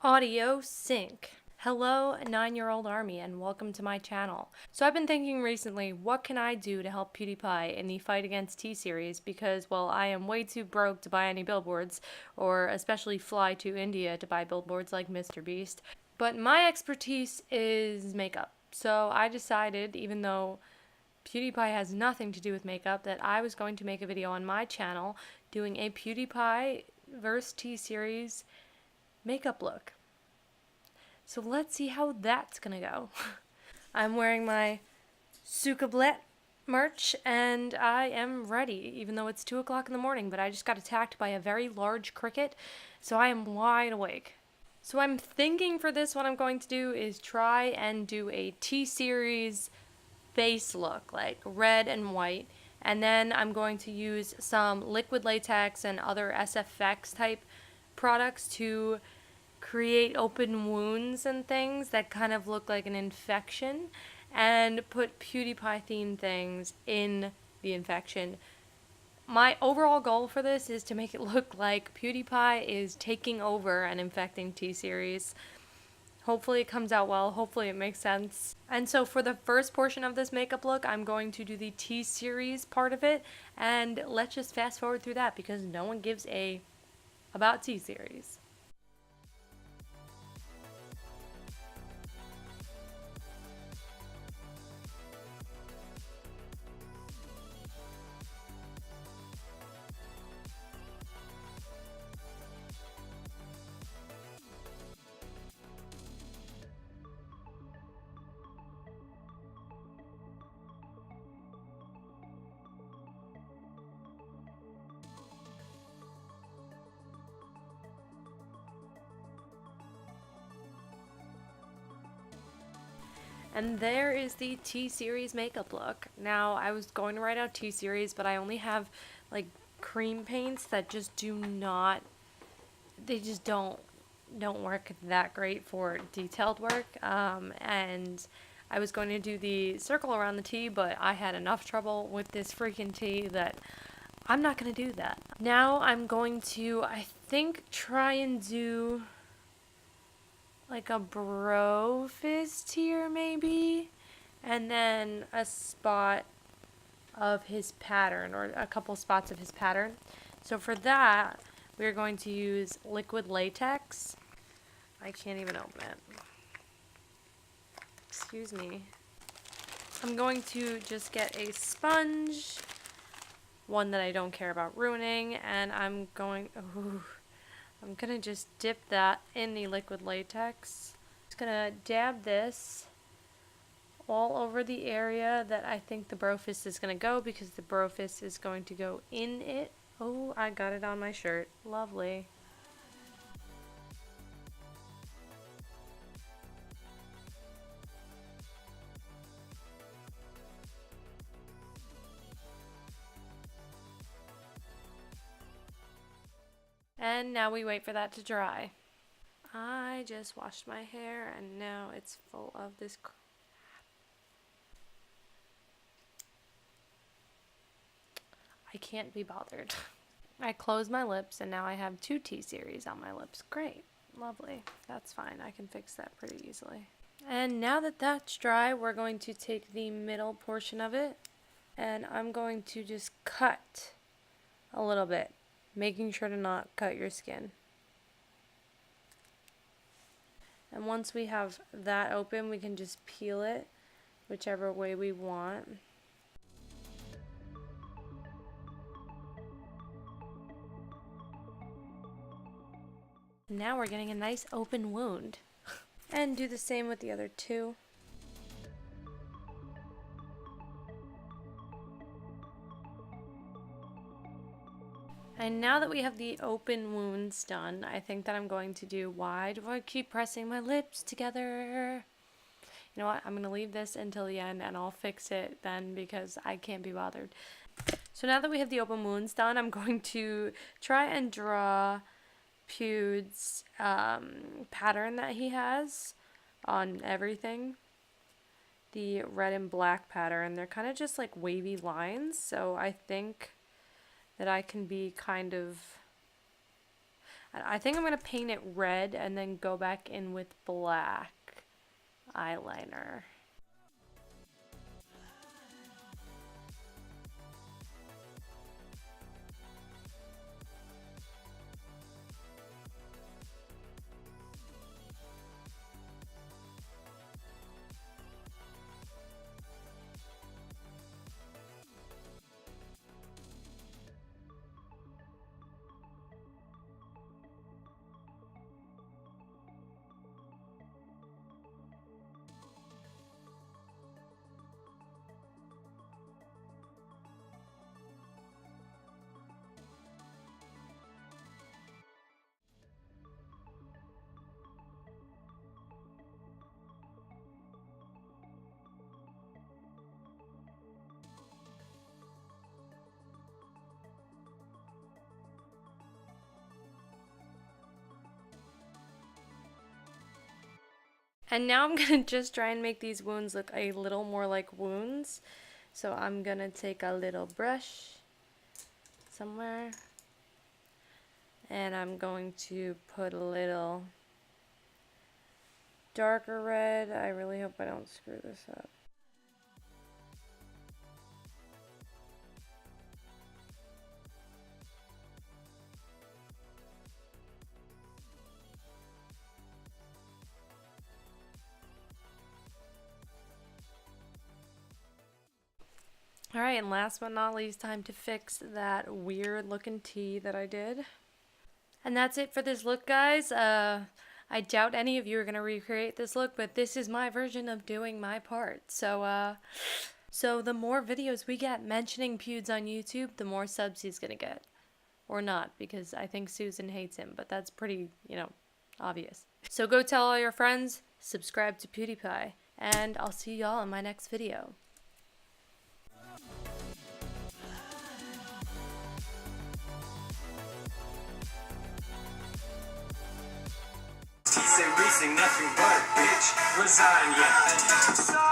Audio sync. Hello, 9-year-old army, and welcome to my channel. So I've been thinking recently, what can I do to help PewDiePie in the fight against T-Series? Because, well, I am way too broke to buy any billboards, or especially fly to India to buy billboards like Mr. Beast. But my expertise is makeup. So I decided, even though PewDiePie has nothing to do with makeup, that I was going to make a video on my channel doing a PewDiePie vs. T-Series makeup look. So let's see how that's gonna go. I'm wearing my Sukablet merch and I am ready, even though it's 2 o'clock in the morning, but I just got attacked by a very large cricket, so I am wide awake. So I'm thinking for this, what I'm going to do is try and do a T-Series face look, like red and white, and then I'm going to use some liquid latex and other SFX type products to create open wounds and things that kind of look like an infection, and put PewDiePie themed things in the infection. My overall goal for this is to make it look like PewDiePie is taking over and infecting T-Series. Hopefully it comes out well, hopefully it makes sense. And so for the first portion of this makeup look, I'm going to do the T-Series part of it, and let's just fast forward through that because no one gives a about T-Series. And there is the T-Series makeup look. Now, I was going to write out T-Series, but I only have, like, cream paints that just do not, they just don't work that great for detailed work. And I was going to do the circle around the T, but I had enough trouble with this freaking T that I'm not going to do that. Now, I'm going to, I think, try and do like a bro fist here maybe, and then a spot of his pattern, or a couple spots of his pattern. So for that, we're going to use liquid latex. I can't even open it. Excuse me. I'm going to just get a sponge, one that I don't care about ruining, and I'm gonna just dip that in the liquid latex. Just gonna dab this all over the area that I think the brofist is gonna go, because the brofist is going to go in it. Oh, I got it on my shirt. Lovely. And now we wait for that to dry. I just washed my hair and now it's full of this crap. I can't be bothered. I closed my lips and now I have 2 T-Series on my lips. Great. Lovely. That's fine. I can fix that pretty easily. And now that that's dry, we're going to take the middle portion of it and I'm going to just cut a little bit, making sure to not cut your skin. And once we have that open, we can just peel it whichever way we want. Now we're getting a nice open wound. And do the same with the other 2. And now that we have the open wounds done, I think that I'm going to do, why do I keep pressing my lips together? You know what, I'm going to leave this until the end and I'll fix it then because I can't be bothered. So now that we have the open wounds done, I'm going to try and draw Pew's pattern that he has on everything. The red and black pattern, they're kind of just like wavy lines, so I think that I can be kind of, I think I'm going to paint it red and then go back in with black eyeliner. And now I'm gonna just try and make these wounds look a little more like wounds. So I'm gonna take a little brush somewhere and I'm going to put a little darker red. I really hope I don't screw this up. Alright, and last but not least, time to fix that weird looking T that I did. And that's it for this look, guys. I doubt any of you are going to recreate this look, but this is my version of doing my part. So the more videos we get mentioning Pewds on YouTube, the more subs he's going to get. Or not, because I think Susan hates him, but that's pretty, obvious. So go tell all your friends, subscribe to PewDiePie, and I'll see y'all in my next video. TSERIES, nothing but bitch, resign, yeah.